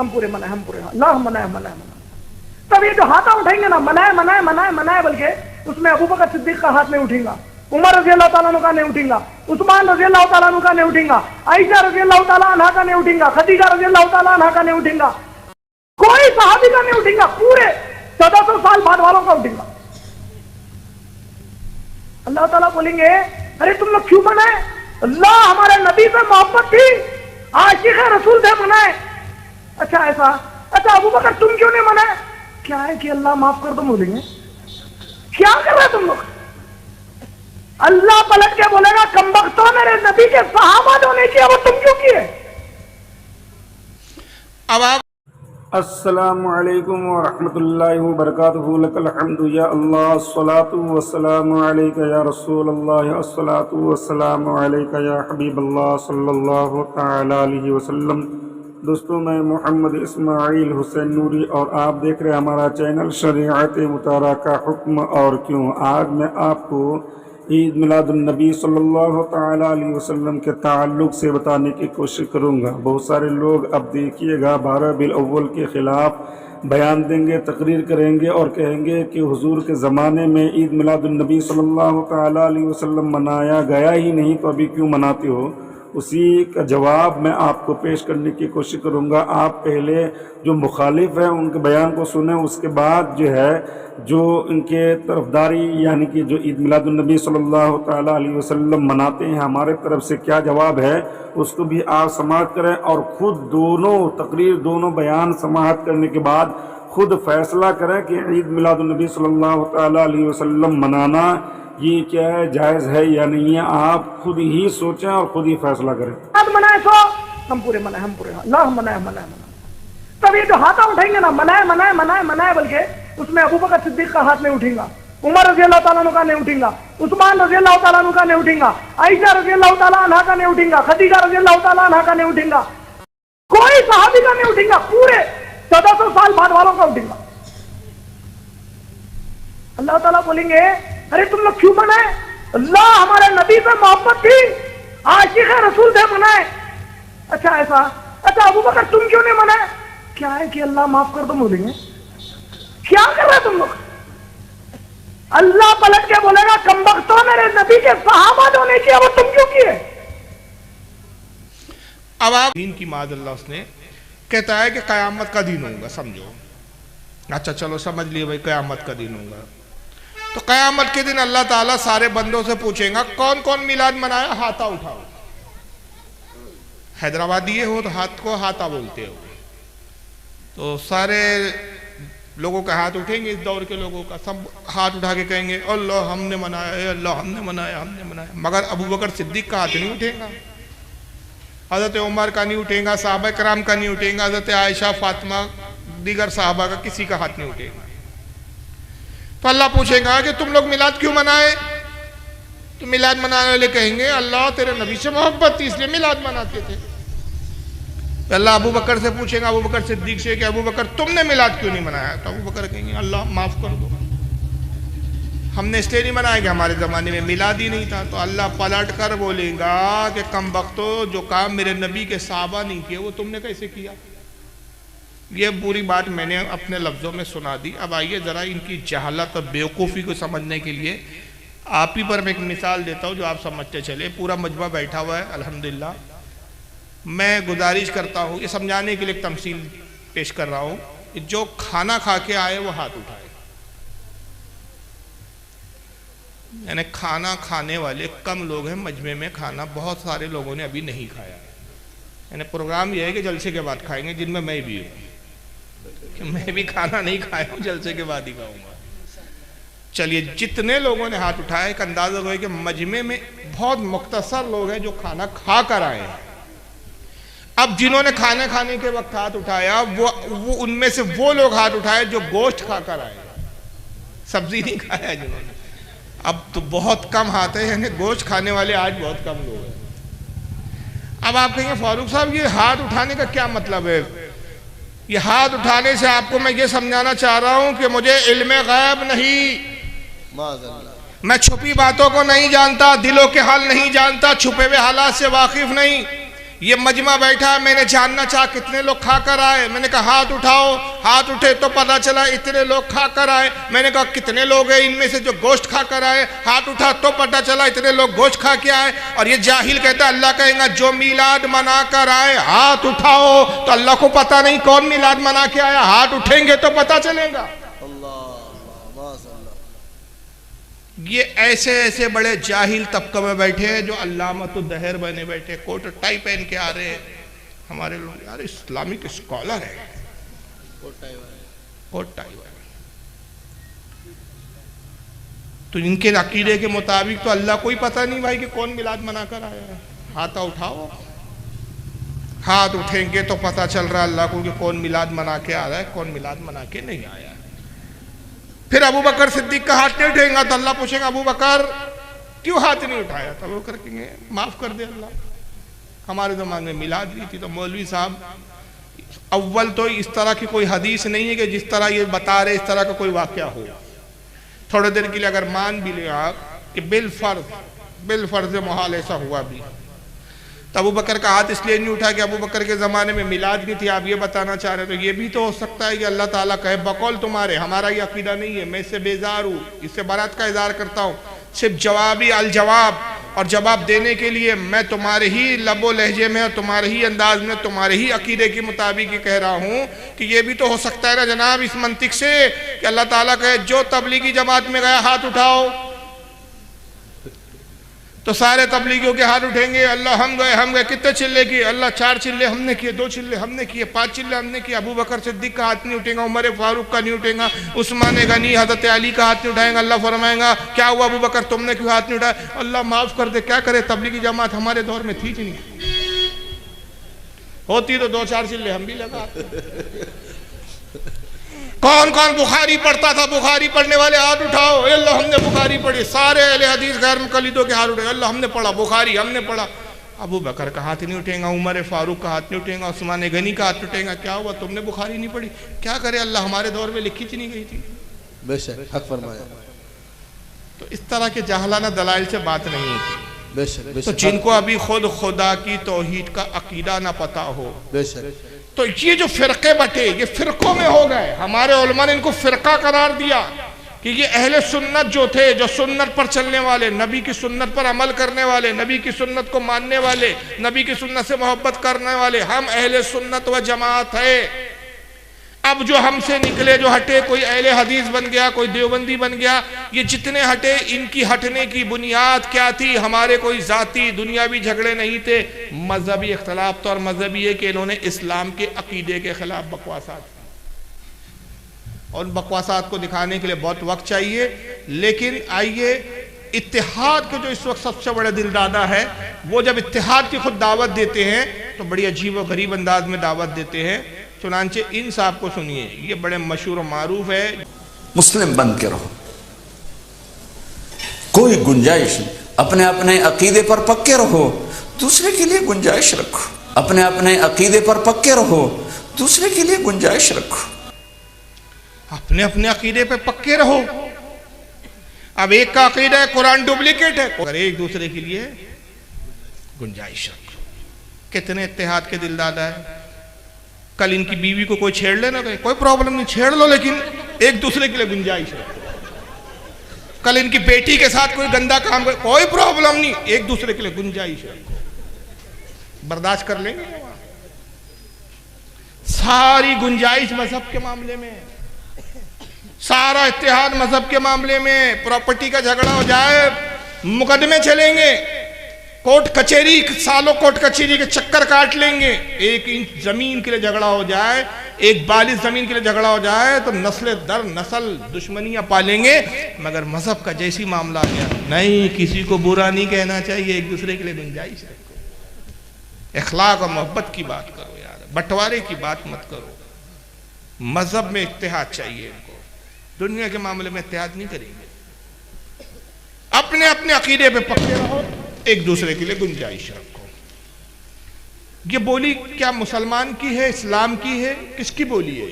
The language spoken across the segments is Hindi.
हम पूरे मना है, हम पूरे अल्लाह मना है, मना है, मना है। तब ये जो हाथा उठाएंगे ना, मनाए मनाए मनाए मनाए, बल्कि उसमें अबू बकर सिद्दीक का हाथ नहीं उठेगा, उमर रजी अल्लाह ताला अन्हु का नहीं उठेगा, उस्मान रजी अल्लाह ताला अन्हु का नहीं उठेगा, आयशा रजी अल्लाह ताला अन्हा का नहीं उठेगा, खदीजा रजी अल्लाह ताला अन्हा का नहीं उठेगा, कोई सहाबी का नहीं उठेगा, पूरे 1400 साल बाद वालों का उठेगा। अल्लाह ताला बोलेंगे अरे तुम लोग क्यों मनाए? अल्लाह हमारे नबी से मोहब्बत थी, आशिक रसूल थे, मनाए। अच्छा ऐसा, अच्छा अबू बकर तुम क्यों नहीं मनाए? क्या है कि अल्लाह माफ कर दो, बोलेंगे क्या कर रहे तुम लोग? अल्लाह पलट के बोलेगा कमबख्तों, मेरे नबी के सहाबा जो नहीं किया वो तुम क्यों किए? अब आप अस्सलामु अलैकुम व रहमतुल्लाहि व बरकातुहू। लकल हम्दु या अल्लाह, अस्सलातु वस्सलामु अलैका या रसूल अल्लाह, अस्सलातु वस्सलामु अलैका या हबीब अल्लाह सल्लल्लाहु तआला अलैहि वसल्लम। दोस्तों, मैं मोहम्मद इस्माइल हुसैन नूरी और आप देख रहे हैं हमारा चैनल शरीअत मुतारा का हुक्म और क्यों। आज मैं आपको ईद मिलादुन्नबी सल्लल्लाहु तआला अलैहि वसल्लम के ताल्लुक़ से बताने की कोशिश करूँगा। बहुत सारे लोग अब देखिएगा 12 बिल अव्वल के ख़िलाफ़ बयान देंगे, तकरीर करेंगे और कहेंगे कि हुजूर के ज़माने में ईद मिलादुन्नबी सल्लल्लाहु तआला अलैहि वसल्लम मनाया गया ही नहीं, तो अभी क्यों मनाते हो? उसी का जवाब मैं आपको पेश करने की कोशिश करूँगा। आप पहले जो मुखालिफ हैं उनके बयान को सुने, उसके बाद जो है जो इनके तरफदारी यानी कि जो ईद मिलादुन्नबी सल्लल्लाहु तआला अलैहि वसल्लम मनाते हैं, हमारे तरफ से क्या जवाब है उसको भी आप समाअत करें और ख़ुद दोनों तकरीर, दोनों बयान समाअत करने के बाद खुद फैसला करें कि ईद मिलादुन्नबी सल्लल्लाहु तआला अलैहि वसल्लम मनाना ये क्या है, जायज़ है या नहीं है। आप खुद ही सोचें और खुद ही फैसला करें। अब मनाए तो हम पूरे मनाए, हम पूरे अल्लाह मनाए, मनाए, मनाए। तब ये जो हाथा उठाएंगे ना, मनाए मनाए मनाए मनाए, बल्कि उसमें अबू बकर सिद्दीक का हाथ नहीं उठेगा, उमर रजी अल्लाह ताला अन्हु का नहीं उठेगा, उस्मान रजी अल्लाह ताला अन्हु का नहीं उठेगा, आयशा रजी अल्लाह ताला अन्हा का नहीं उठेगा, खदीजा रजी अल्लाह ताला अन्हा का नहीं उठेगा, कोई सहाबी का नहीं उठेगा, पूरे 1400 साल बाद वालों का उठेगा। अल्लाह ताला बोलेंगे अरे तुम लोग क्यों मनाए? अल्लाह हमारे नबी से मोहब्बत थी, आशिक रसूल थे, मनाए। अच्छा ऐसा, अच्छा अबू बकर तुम क्यों नहीं मनाए? क्या है कि अल्लाह माफ कर दो, बोलेंगे क्या कर रहे तुम लोग? अल्लाह पलट के बोलेगा कमबख्तों, मेरे नबी के सहाबा जो नहीं किया वो तुम क्यों किए? अब आप दीन की माद अल्लाह उसने कहता है कि क़यामत का दिन होगा, समझो। अच्छा चलो समझ लिए भाई, क़यामत का दिन होगा। तो क़यामत के दिन अल्लाह ताला सारे बंदों से पूछेगा कौन कौन मिलाद मनाया, हाथा उठाओ। हैदराबादी ये हो तो हाथ को हाथा बोलते हो, तो सारे लोगों का हाथ उठेंगे, इस दौर के लोगों का सब हाथ उठा के कहेंगे अल्लाह हमने मनाया, अल्लाह हमने मनाया, हमने मनाया। मगर अबू बकर सिद्दीक का हाथ नहीं उठेगा, हज़रत उमर का नहीं उठेगा, साहबा कराम का नहीं उठेगा, हज़रत आयशा, फातिमा, दीगर साहबा का किसी का हाथ नहीं उठेगा। तो अल्लाह पूछेगा कि तुम लोग मिलाद क्यों मनाए? तो मिलाद मनाने वाले कहेंगे अल्लाह तेरे नबी से मोहब्बत थी इसलिए मिलाद मनाते थे। तो अल्लाह अबू बकर से पूछेगा, अबू बकर सिद्दीक से, कि अबू बकर तुमने मिलाद क्यों नहीं मनाया? तो अबू बकर कहेंगे अल्लाह माफ़ कर दो, हमने इसलिए नहीं मनाया कि हमारे ज़माने में मिलाद ही नहीं था। तो अल्लाह पलट कर बोलेगा कि कम बख्तो, जो काम मेरे नबी के साहबा नहीं किए वो तुमने कैसे किया? ये पूरी बात मैंने अपने लफ्ज़ों में सुना दी। अब आइए ज़रा इनकी जहालत और बेवकूफ़ी को समझने के लिए आप ही पर मैं एक मिसाल देता हूँ जो आप समझते चले। पूरा मजमा बैठा हुआ है अल्हम्दुलिल्लाह। मैं गुजारिश करता हूँ, ये समझाने के लिए एक तमसील पेश कर रहा हूँ, जो खाना खा के आए वो हाथ उठाए। यानी खाना खाने वाले कम लोग हैं मजमे में, खाना बहुत सारे लोगों ने अभी नहीं खाया। यानी प्रोग्राम ये है कि जलसे के बाद खाएंगे, जिनमें मैं भी हूँ, कि मैं भी खाना नहीं खाया हूँ, जलसे के बाद ही खाऊंगा। चलिए, जितने लोगों ने हाथ उठाया एक अंदाजा हो कि मजमे में बहुत मुख्तसर लोग हैं जो खाना खा कर आए हैं। अब जिन्होंने खाना खाने के वक्त हाथ उठाया वो उनमें से वो लोग हाथ उठाए जो गोश्त खाकर आए, सब्जी नहीं खाया जिन्होंने। अब तो बहुत कम हाथ है, यानी गोश्त खाने वाले आज बहुत कम लोग हैं। अब आप कहेंगे फारूक साहब ये हाथ उठाने का क्या मतलब है? ये हाथ उठाने से आपको मैं ये समझाना चाह रहा हूं कि मुझे इल्मे गैब नहीं, मैं छुपी बातों को नहीं जानता, दिलों के हाल नहीं जानता, छुपे हुए हालात से वाकिफ नहीं। ये मजमा बैठा, मैंने जानना चाहा कितने लोग खा कर आए। मैंने कहा हाथ उठाओ, हाथ उठे तो पता चला इतने लोग खा कर आए। मैंने कहा कितने लोग हैं इनमें से जो गोश्त खा कर आए? हाथ उठा तो पता चला इतने लोग गोश्त खा के आए। और ये जाहिल कहता है अल्लाह कहेगा जो मिलाद मना कर आए हाथ उठाओ, तो अल्लाह को पता नहीं कौन मिलाद मना के आया, हाथ उठेंगे तो पता चलेगा। ये ऐसे ऐसे बड़े जाहिल तबके में बैठे हैं जो अल्लामतुद दहर बने बैठे, कोट टाई पहन के आ रहे हैं। हमारे लोग यार इस्लामिक स्कॉलर है, कोट टाई। तो इनके अकीदे के मुताबिक तो अल्लाह को ही पता नहीं भाई कि कौन मिलाद मना कर आया है। हाथ उठाओ, हाथ उठेंगे तो पता चल रहा है अल्लाह को कि कौन मिलाद मना के आ रहा है, कौन मिलाद मना के नहीं आया। फिर अबू बकर सिद्दीक का हाथ नहीं उठेगा तो अल्लाह पूछेगा अबू बकर क्यों हाथ नहीं उठाया? तो अबू बकर कहेंगे माफ कर दे अल्लाह, हमारे ज़माने में मिलाद नहीं थी। तो मौलवी साहब अव्वल तो इस तरह की कोई हदीस नहीं है कि जिस तरह ये बता रहे इस तरह का कोई वाक़या हो। थोड़ी देर के लिए अगर मान भी ले आप कि बिल फर्ज मुहाल ऐसा हुआ भी, तो अबू बकर का हाथ इसलिए नहीं उठा कि अबू बकर के ज़माने में मिलाद नहीं थी, आप ये बताना चाह रहे। तो ये भी तो हो सकता है कि अल्लाह ताला कहे बकौल तुम्हारे, हमारा ये अकीदा नहीं है, मैं इससे बेजार हूँ, इससे बारात का इज़हार करता हूँ, सिर्फ जवाबी अल जवाब, और जवाब देने के लिए मैं तुम्हारे ही लबो लहजे में और तुम्हारे ही अंदाज में तुम्हारे ही अकीदे के मुताबिक ही कह रहा हूँ कि ये भी तो हो सकता है ना जनाब इस मंतिक से कि अल्लाह ताला कहे जो तबलीगी जमात में गया हाथ उठाओ, तो सारे तबलीगियों के हाथ उठेंगे। अल्लाह हम गए कितने चिल्ले किए? अल्लाह 4 चिल्ले हमने किए, 2 चिल्ले हमने किए, 5 चिल्ले हमने किए। अबू बकर सिद्दीक का हाथ नहीं उठेगा, उमर फारूक का नहीं उठेगा, उस्मान गनी हजरत अली का हाथ नहीं उठाएगा। अल्लाह फरमाएगा क्या हुआ अबू बकर तुमने क्यों हाथ नहीं उठाया? अल्लाह माफ कर दे, क्या करे तबलीगी जमात हमारे दौर में थी नहीं, होती तो 2-4 चिल्ले हम भी लगा। कौन कौन बुखारी पढ़ता था? बुखारी पढ़ने वाले हाथ उठाओ, अल्लाह हमने बुखारी पढ़ी। सारे अहले हदीस गैर मुक़ल्लिदों के हाथ उठे, अल्लाह हमने पढ़ा बुखारी, हमने पढ़ा। अबू बकर का हाथ नहीं उठेगा, उमर फारूक का हाथ नहीं उठेगा, उस्मान गनी का हाथ उठेगा। क्या हुआ तुमने बुखारी नहीं पढ़ी? क्या करे अल्लाह हमारे दौर में लिखी नहीं गई थी। बेशक हक फरमाया। तो इस तरह के जाहलाना दलाइल से बात नहीं होती। बेशक तो जिनको अभी खुद खुदा की तौहीद का अकीदा ना पता हो, बेशक, तो ये जो फिरके बटे ये फिरकों में हो गए। हमारे उलमा ने इनको फिरका करार दिया कि ये अहले सुन्नत जो थे, जो सुन्नत पर चलने वाले, नबी की सुन्नत पर अमल करने वाले, नबी की सुन्नत को मानने वाले, नबी की सुन्नत से मोहब्बत करने वाले, हम अहले सुन्नत व जमात है। अब जो हमसे निकले, जो हटे, कोई अहले हदीस बन गया, कोई देवबंदी बन गया, ये जितने हटे इनकी हटने की बुनियाद क्या थी? हमारे कोई ज़ाती दुनियावी झगड़े नहीं थे, मजहबी इख्तलाफ। तो और मजहबी है कि इन्होंने इस्लाम के अकीदे के खिलाफ बकवासात, और बकवासात को दिखाने के लिए बहुत वक्त चाहिए। लेकिन आइए इत्तेहाद के जो इस वक्त सबसे बड़े दिलदादा है, वो जब इत्तेहाद की खुद दावत देते हैं तो बड़ी अजीब व गरीब अंदाज में दावत देते हैं। चुनांचे इन साहब को सुनिए, ये बड़े मशहूर और मारूफ है। मुस्लिम बन के रहो, कोई गुंजाइश नहीं, अपने अपने अकीदे पर पक्के रहो, दूसरे के लिए गुंजाइश रखो। अपने अपने अकीदे पर पक्के रहो, दूसरे के लिए गुंजाइश रखो। अपने अपने अकीदे पे पक्के रहो। अब एक का अकीदा है कुरान डुप्लीकेट है, अगर एक दूसरे के लिए गुंजाइश रखो। कितने इत्तेहाद के दिलदादा है। कल इनकी बीवी को कोई छेड़ लेना, कोई प्रॉब्लम नहीं, छेड़ लो, लेकिन एक दूसरे के लिए गुंजाइश रखो। कल इनकी बेटी के साथ कोई गंदा काम करे, कोई प्रॉब्लम नहीं, एक दूसरे के लिए गुंजाइश रखो, बर्दाश्त कर लेंगे। सारी गुंजाइश मजहब के मामले में, सारा इत्तेहाद मजहब के मामले में। प्रॉपर्टी का झगड़ा हो जाए, मुकदमे चलेंगे, कोर्ट कचहरी, सालों कोर्ट कचहरी के चक्कर काट लेंगे। 1 इंच जमीन के लिए झगड़ा हो जाए, 1 बालिश जमीन के लिए झगड़ा हो जाए तो नस्ल दर नस्ल दुश्मनियां पालेंगे। मगर मजहब का जैसी मामला आ गया, नहीं, किसी को बुरा नहीं कहना चाहिए, एक दूसरे के लिए गुंजाइश रखो, इखलाक और मोहब्बत की बात करो यार, बंटवारे की बात मत करो। मजहब में इत्तेहाद चाहिए इनको, दुनिया के मामले में इत्तेहाद नहीं करेंगे। अपने अपने अकीदे पे पक्के रहो, एक दूसरे के लिए गुंजाइश रखो। ये बोली क्या मुसलमान की है, इस्लाम की है, किसकी बोली है?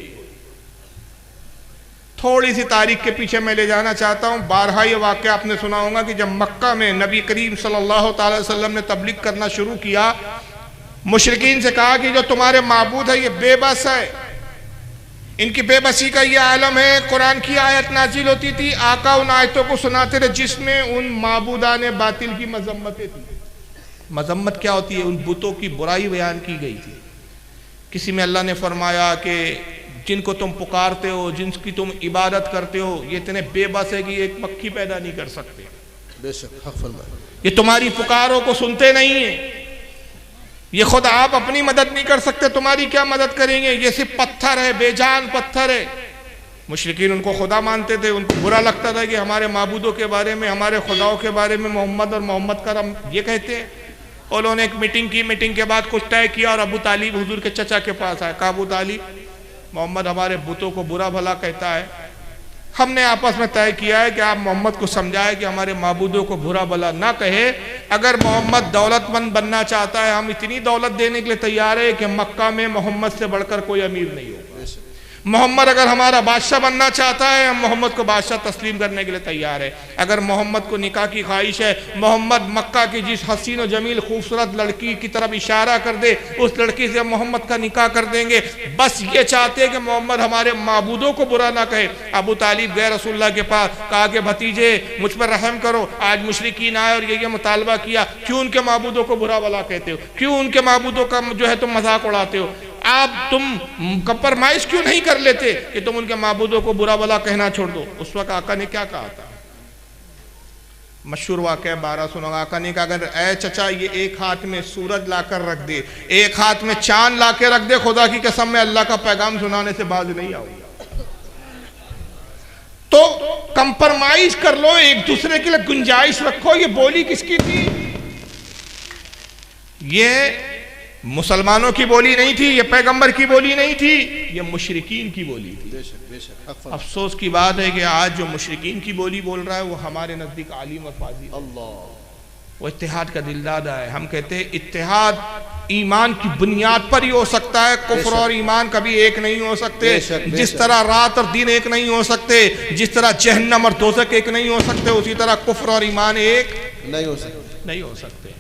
थोड़ी सी तारीख के पीछे मैं ले जाना चाहता हूं। बारहा ये वाक़या आपने सुना होगा कि जब मक्का में नबी करीम सल्लल्लाहु अलैहि वसल्लम ने तबलीग करना शुरू किया मुशरिकीन से कहा कि जो तुम्हारे माबूद है ये बेबस है, इनकी बेबसी का ये आलम है। कुरान की आयत नाजिल होती थी, आका उन आयतों को सुनाते थे जिसमें उन माबूदाने बातिल की मजम्मतें थी। मजम्मत क्या होती है? उन बुतों की बुराई बयान की गई थी। किसी में अल्लाह ने फरमाया कि जिनको तुम पुकारते हो, जिनकी तुम इबादत करते हो, ये इतने बेबस है कि एक मक्खी पैदा नहीं कर सकते। बेशक हक फरमाया। ये तुम्हारी पुकारों को सुनते नहीं है, ये खुद आप अपनी मदद नहीं कर सकते, तुम्हारी क्या मदद करेंगे? ये सिर्फ पत्थर है, बेजान पत्थर है। मुशरिकीन उनको खुदा मानते थे, उनको बुरा लगता था कि हमारे माबूदों के बारे में, हमारे खुदाओं के बारे में मोहम्मद और मोहम्मद का हम ये कहते हैं। और उन्होंने एक मीटिंग की, मीटिंग के बाद कुछ तय किया और अबू तालिब हुजूर के चचा के पास आए। कहा, अबू तालिब, मोहम्मद हमारे बुतों को बुरा भला कहता है, हमने आपस में तय किया है कि आप मोहम्मद को समझाएं कि हमारे माबूदों को बुरा भला ना कहे। अगर मोहम्मद दौलतमंद बनना चाहता है, हम इतनी दौलत देने के लिए तैयार है कि मक्का में मोहम्मद से बढ़कर कोई अमीर नहीं होगा। मोहम्मद अगर हमारा बादशाह बनना चाहता है, हम मोहम्मद को बादशाह तस्लीम करने के लिए तैयार है। अगर मोहम्मद को निकाह की ख्वाहिश है, मोहम्मद मक्का की जिस हसीन और जमील खूबसूरत लड़की की तरफ इशारा कर दे, उस लड़की से मोहम्मद का निकाह कर देंगे। बस ये चाहते हैं कि मोहम्मद हमारे माबूदों को बुरा ना कहे। अबू तालिब गए रसूलुल्लाह के पास, कहा कि भतीजे मुझ पर रहम करो, आज मुशरिकीन आए और ये मुतालबा किया, क्यों उनके माबूदों को बुरा भला कहते हो, क्यों उनके माबूदों का जो है तुम मजाक उड़ाते हो, आप तुम कंप्रोमाइज क्यों नहीं कर लेते कि तुम उनके माबूदों को बुरा भला कहना छोड़ दो। उस वक्त आका ने क्या कहा था? मशहूर वाक़या 12 सुनो। आका ने कहा, अगर ऐ चचा ये एक हाथ में सूरज लाकर रख दे, एक हाथ में चांद लाकर रख दे, खुदा की कसम में अल्लाह का पैगाम सुनाने से बाज नहीं आऊंगा। तो कंप्रोमाइज कर लो, एक दूसरे के लिए गुंजाइश रखो। ये बोली किसकी थी? ये मुसलमानों की बोली नहीं थी, ये पैगंबर की बोली नहीं थी, ये मुशरिकीन की बोली थी। अफसोस की बात है कि आज जो मुशरिकीन की बोली बोल रहा है वो हमारे नजदीक आलिम और फाजिल अल्लाह, वो इत्तेहाद का दिलदादा है। हम कहते हैं इत्तेहाद ईमान की बुनियाद पर ही हो सकता है, कुफ्र और ईमान कभी एक नहीं हो सकते। जिस तरह रात और दिन एक नहीं हो सकते, जिस तरह जहन्नम और दोज़ख एक नहीं हो सकते, उसी तरह कुफ्र और ईमान एक नहीं हो सकते।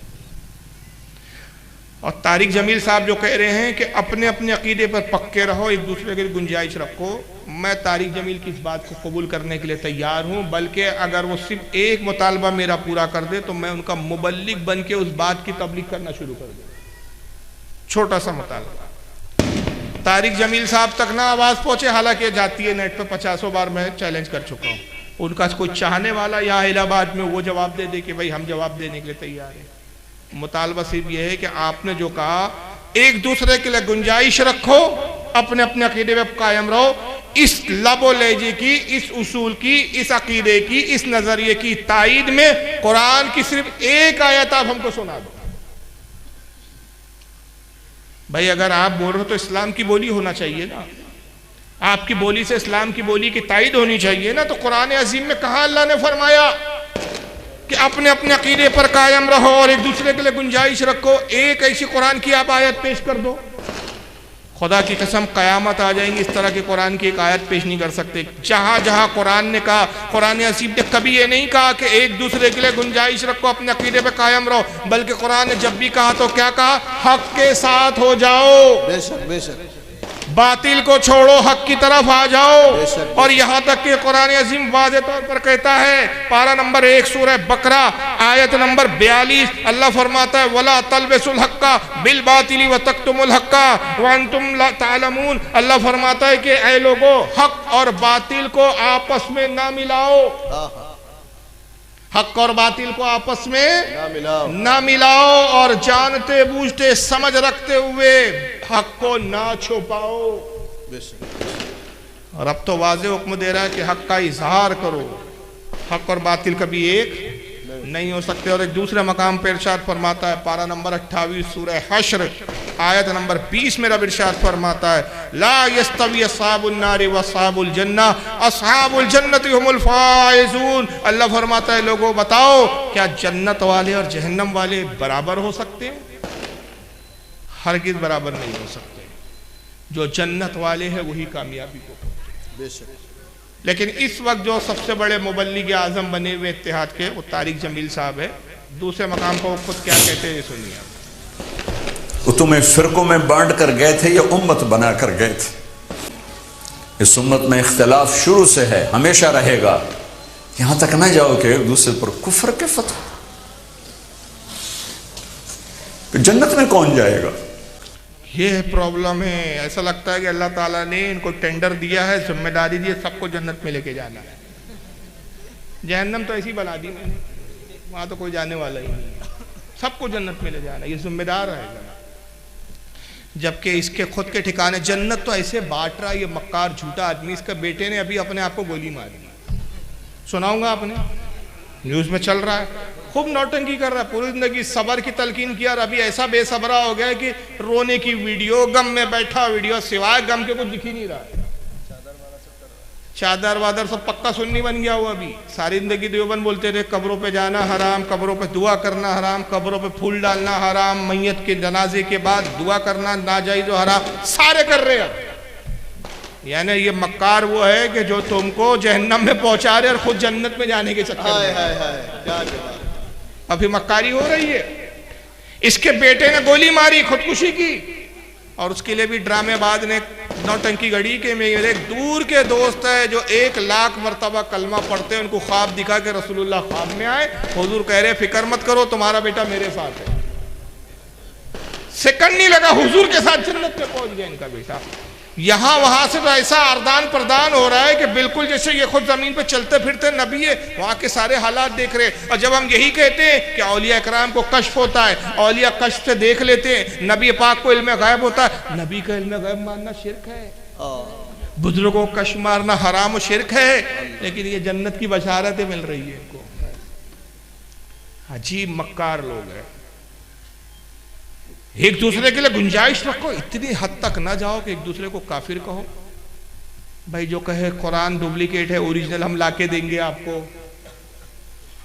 और तारिक जमील साहब जो कह रहे हैं कि अपने अपने अकीदे पर पक्के रहो, एक दूसरे के लिए गुंजाइश रखो, मैं तारिक जमील की इस बात को कबूल करने के लिए तैयार हूँ। बल्कि अगर वो सिर्फ एक मुतालबा मेरा पूरा कर दे तो मैं उनका मुबल्लिग बन के उस बात की तबलीग करना शुरू कर दूँ। छोटा सा मुतालबा, तारिक जमील साहब तक ना आवाज़ पहुँचे, हालांकि जाती है नेट पर 50 बार मैं चैलेंज कर चुका हूँ। उनका कोई चाहने वाला यहाँ इलाहाबाद में वो जवाब दे दे कि भाई हम जवाब देने के लिए तैयार हैं। मुतालबा सिर्फ यह है कि आपने जो कहा, एक दूसरे के लिए गुंजाइश रखो, अपने अपने अकीदे में कायम रहो। इस लबो लहजे की, इस उसूल की, इस अकीदे की, इस नजरिए की तायीद में कुरान की सिर्फ एक आयत आप हमको सुना दो। भाई अगर आप बोल रहे हो तो इस्लाम की बोली होना चाहिए ना, आपकी बोली से इस्लाम की बोली की तायीद होनी चाहिए ना। तो कुरान अजीम में कहा अल्लाह ने फरमाया कि अपने अपने अकीदे पर कायम रहो और एक दूसरे के लिए गुंजाइश रखो। एक ऐसी कुरान की आप आयत पेश कर दो, खुदा की कसम क़यामत आ जाएंगी, इस तरह की कुरान की एक आयत पेश नहीं कर सकते। जहाँ जहाँ कुरान ने कहा, कुरान अजीम ने कभी ये नहीं कहा कि एक दूसरे के लिए गुंजाइश रखो, अपने अकीदे पर कायम रहो, बल्कि कुरान ने जब भी कहा तो क्या कहा? हक के साथ हो जाओ, बेशक बेशक, बातिल को छोड़ो, हक की तरफ आ जाओ। और यहाँ तक कि कुरान अजीम वाज़े तौर पर कहता है, पारा नंबर 1 सूरह बकरा आयत नंबर 42, अल्लाह फरमाता है वला तलबिसुल हक्का बिल बातिली व तक्तुमुल हक्का व अंतुम ला तालमून। अल्लाह फरमाता है कि ऐ लोगो, हक और बातिल को आपस में ना मिलाओ, हक और बातिल को आपस में ना मिलाओ, और जानते बूझते समझ रखते हुए हक को ना छुपाओ। और अब तो वाज़े हुक्म दे रहा है कि हक का इजहार करो, हक और बातिल कभी एक नहीं हो सकते। और एक दूसरे मकाम पर इरशाद फरमाता है, पारा नंबर 28 सूरह हश्र आयत नंबर 20 में रब इरशाद फरमाता है, ला यस्तवी अस्हाबुन नारि व अस्हाबुल जन्ना अस्हाबुल जन्नति हुमुल फाइजून। अल्लाह फरमाता है, लोगों बताओ क्या जन्नत वाले और जहन्नम वाले बराबर हो सकते हैं? हरगिज़ बराबर नहीं हो सकते। जो जन्नत वाले हैं वही कामयाबी को पाते हैं। लेकिन इस वक्त जो सबसे बड़े मुबल्लिग आज़म बने हुए इत्तेहाद के, वो तारिक जमील साहब है। दूसरे मकाम पर वो खुद क्या कहते हैं सुनिए। वो तुम्हें फिरकों में बांट कर गए थे या उम्मत बना कर गए थे? इस उम्मत में इख्तिलाफ शुरू से है, हमेशा रहेगा। यहां तक ना जाओ कि एक दूसरे पर कुफ्र के फतवा। जन्नत में कौन जाएगा? ये प्रॉब्लम है। ऐसा लगता है कि अल्लाह ताला ने इनको टेंडर दिया है, जिम्मेदारी दी है, सबको जन्नत में लेके जाना है। जहन्नम तो ऐसी बना दी मैंने, वहां तो कोई जाने वाला ही नहीं, सबको जन्नत में ले जाना, ये जिम्मेदार रहेगा। जबकि इसके खुद के ठिकाने जन्नत तो ऐसे बांट रहा है ये मक्कार झूठा आदमी। इसके बेटे ने अभी अपने आप को गोली मारी, सुनाऊंगा आपने, न्यूज में चल रहा है, खूब नौटंकी कर रहा है, पूरी जिंदगी सबर की तलकीन किया और अभी ऐसा बेसबरा हो गया है कि रोने की वीडियो, गम में बैठा वीडियो, सिवाय गम के कुछ दिख ही नहीं रहा है। चादर वादर सब पक्का सुन्नी बन गया हुआ। अभी सारी जिंदगी देवबंद बोलते थे कब्रों पे जाना हराम, कब्रों पे दुआ करना हराम, कब्रों पे फूल डालना हराम, मैयत के जनाजे के बाद दुआ करना नाजायज हराम, सारे कर रहे हैं। यानी ये मक्कार वो है कि जो तुमको जहन्नम में पहुंचा रहे और खुद जन्नत में जाने के चक्कर में। अभी मक्कारी हो रही है। इसके बेटे ने गोली मारी, खुदकुशी की, और उसके लिए भी ड्रामेबाज ने नौटंकी गढ़ी के मेरे एक दूर के दोस्त है जो 1,00,000 मरतबा कलमा पढ़ते हैं, उनको ख्वाब दिखा के रसूलुल्लाह ख्वाब में आए, हुजूर कह रहे फिक्र मत करो तुम्हारा बेटा मेरे साथ है। सेकंड नहीं लगा हुजूर के साथ जन्नत में पहुंच गया इनका बेटा। यहां वहां से तो ऐसा आदान प्रदान हो रहा है कि बिल्कुल जैसे ये खुद जमीन पे चलते फिरते नबी है, वहां के सारे हालात देख रहे हैं। और जब हम यही कहते हैं कि औलिया इकराम को कश्फ होता है, औलिया कश्फ से देख लेते हैं, नबी पाक को इल्म गैब होता है, नबी का इल्म गैब मानना शिर्क है, बुजुर्गों को कश्फ मारना हराम और शिर्क है, लेकिन ये जन्नत की बशारतें मिल रही है इनको। अजीब मक्कार लोग हैं। एक दूसरे के लिए गुंजाइश रखो, इतनी हद तक ना जाओ कि एक दूसरे को काफिर कहो। भाई जो कहे कुरान डुप्लीकेट है, ओरिजिनल हम लाके देंगे आपको,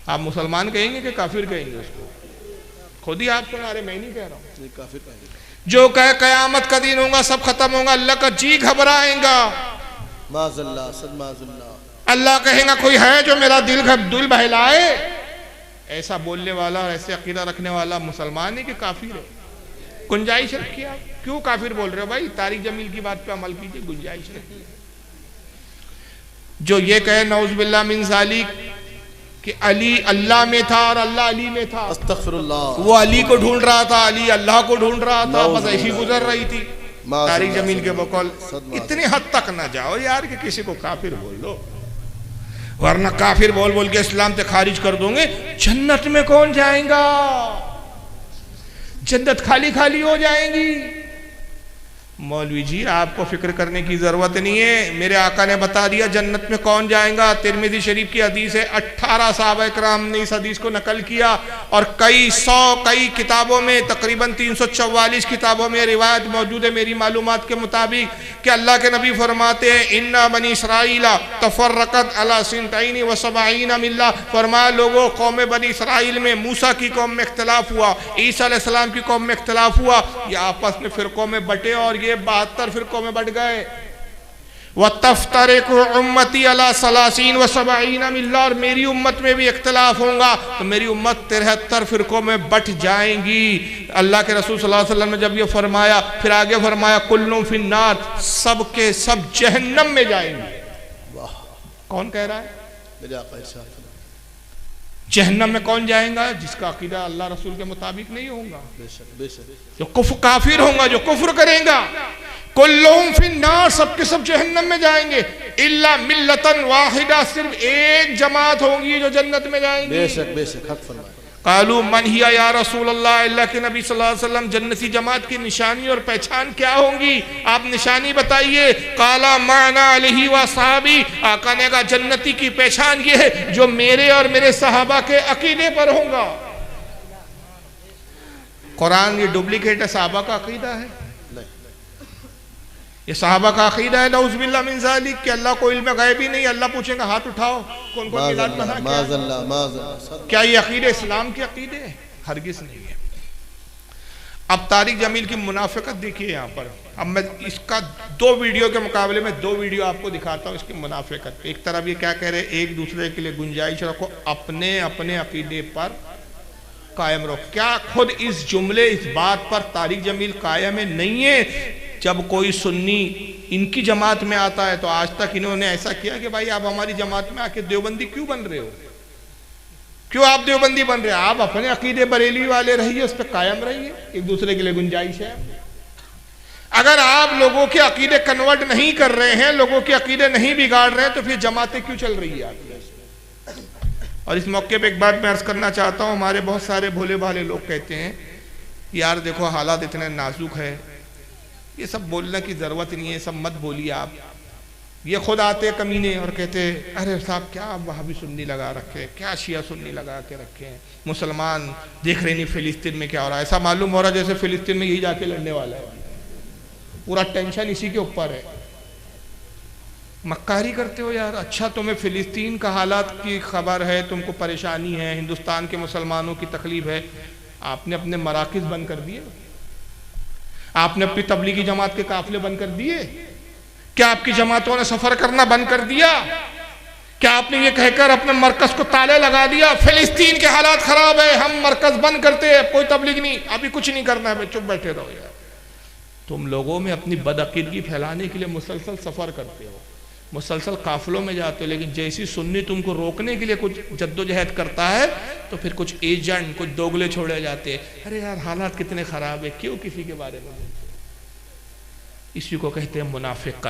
आप मुसलमान कहेंगे कि काफिर कहेंगे उसको? खुद ही आप सुना रहे, मैं नहीं कह रहा हूं। काफिर कहेंगे। जो कहे कयामत का दिन होगा सब खत्म होगा, अल्लाह का जी घबराएगा। माज़ल्लाह, सदमाज़ल्लाह। अल्लाह कहेगा कोई है जो मेरा दिल बहलाए? ऐसा बोलने वाला और ऐसे अकीदा रखने वाला मुसलमान है कि काफिर है? गुंजाइश रखिए। आप क्यों काफिर बोल रहे हो भाई? तारिक जमील की बात पे अमल कीजिए, गुंजाइश रखिए। जो ये कहे नौज़ुबिल्लाह मिन ज़ालिक कि अली अल्लाह में था और अल्लाह अली में था, अस्तग़फिरुल्लाह, वो अली को ढूंढ रहा था, अली अल्लाह को ढूंढ रहा था, बस ऐसी गुजर रही थी तारिक जमील के बकौल। इतनी हद तक ना जाओ यार कि किसी को काफिर बोल दो, वरना काफिर बोल बोल के इस्लाम से खारिज कर दोगे। जन्नत में कौन जाएगा? जन्नत खाली खाली हो जाएंगी। मौलवी जी आपको फिक्र करने की जरूरत नहीं है, मेरे आका ने बता दिया जन्नत में कौन जाएगा। तिरमिज़ी शरीफ की हदीस है, 18 सहाबा किराम ने इस हदीस को नकल किया और कई किताबों में, तकरीबन 344 किताबों में रिवायत मौजूद है मेरी मालूमात के मुताबिक कि अल्लाह के नबी फरमाते हैं इन्ना बनी इसराइला तफर्रकत अला सिंतैनी व सबईना मिल्ला। फरमाया लोगों, कौम बनी इसराइल में मूसा की कौम में इख्तिलाफ हुआ, ईसा अलैहिस्सलाम की कौम में इख्तिलाफ हुआ, ये आपस में फिरकों में बटे और ये 72 फिरकों में बढ़ गए। व तफ्तरिकु उम्मती अला सलासीन व सबईना मिल्ला, और मेरी उम्मत में भी इख्तिलाफ होगा तो मेरी उम्मत 73 फिरकों में बट जाएंगी। अल्लाह के रसूल सल्लल्लाहु अलैहि वसल्लम ने जब ये फरमाया, फिर आगे फरमाया कुल्लुम फिन्नार, सब के सब जहन्नम में जाएंगे। कौन कह रहा है? मेरे आका इरशाद। जहन्नम में कौन जाएगा? जिसका अकीदा अल्लाह रसूल के मुताबिक नहीं होगा, बेशक बेशक, जो काफिर होगा, जो कुफ्र करेगा। कुल्लुहुम फिन्नार, सबके सब जहन्नम में जाएंगे, इल्ला मिल्लतन वाहिदा, सिर्फ एक जमात होगी जो जन्नत में जाएंगी। बेशक बेशक, हक फरमाया। कालू मन हिया या रसूल अल्लाह, अल्लाह के नबी सल्लल्लाहु अलैहि वसल्लम जन्नती जमात की निशानी और पहचान क्या होंगी? आप निशानी बताइए। काला माना अलैहि व सहाबी, आका ने कहा जन्नती की पहचान ये है जो मेरे और मेरे सहाबा के अकीदे पर होगा। कुरान ये डुप्लीकेट है, सहाबा का अकीदा है, ये सहाबा का अकीदा है नऊज़ुबिल्लाह मिन ज़ालिक कि अल्लाह को इल्म गैब ही नहीं। अल्लाह पूछेगा हाथ उठाओ, कौन कौन मिलाद बना क्या ये अकीदे इस्लाम के अकीदे? हरगिज़ नहीं है। अब तारिक जमील की मुनाफिकत देखिए यहाँ पर। अब मैं इसका 2 वीडियो के मुकाबले में 2 वीडियो आपको दिखाता हूँ इसकी मुनाफिकत। एक तरफ ये क्या कह रहे हैं, एक दूसरे के लिए गुंजाइश रखो, अपने अपने अकीदे पर कायम रहो। क्या खुद इस जुमले, इस बात पर तारिक जमील कायम नहीं है? जब कोई सुन्नी इनकी जमात में आता है तो आज तक इन्होंने ऐसा किया कि भाई आप हमारी जमात में आके देवबंदी क्यों बन रहे हो, क्यों आप देवबंदी बन रहे हैं? आप अपने अकीदे बरेलवी वाले रहिए, उस पर कायम रहिए, एक दूसरे के लिए गुंजाइश है। अगर आप लोगों के अकीदे कन्वर्ट नहीं कर रहे हैं, लोगों के अकीदे नहीं बिगाड़ रहे हैं, तो फिर जमातें क्यों चल रही है आपकी? और इस मौके पे एक बात मैं अर्ज करना चाहता हूँ, हमारे बहुत सारे भोले भाले लोग कहते हैं यार देखो हालात इतने नाजुक है, ये सब बोलने की ज़रूरत नहीं है, सब मत बोलिए आप। ये खुद आते कमीने और कहते अरे साहब क्या आप वहाबी सुन्नी लगा रखे, क्या शिया सुन्नी लगा के रखे हैं, मुसलमान देख रहे नहीं फिलिस्तीन में क्या हो रहा है, ऐसा मालूम हो रहा है जैसे फिलिस्तीन में यही जाके लड़ने वाला है, पूरा टेंशन इसी के ऊपर है। मक्कारी करते हो यार। अच्छा तुम्हें फिलिस्तीन का हालात की खबर है, तुमको परेशानी है, हिंदुस्तान के मुसलमानों की तकलीफ है, आपने अपने मराकिज़ बंद कर दिए, आपने अपनी तबलीगी जमात के काफिले बंद कर दिए, क्या आपकी जमातों ने सफर करना बंद कर दिया? क्या आपने ये कहकर अपने मरकज को ताले लगा दिया, फिलिस्तीन के हालात खराब है हम मरकज बंद करते हैं, कोई तबलीग नहीं, अभी कुछ नहीं करना है, चुप बैठे रहो यार। तुम लोगों में अपनी बदअकीदगी फैलाने के लिए मुसलसल सफर करते हो, मुसलसल काफिलों में जाते हो, लेकिन जैसी सुन्नी तुमको रोकने के लिए कुछ जद्दोजहद करता है तो फिर कुछ एजेंट, कुछ दोगले छोड़े जाते हैं। अरे यार हालात कितने खराब है, क्यों किसी के बारे में बोलते? इसी को कहते हैं मुनाफिकत।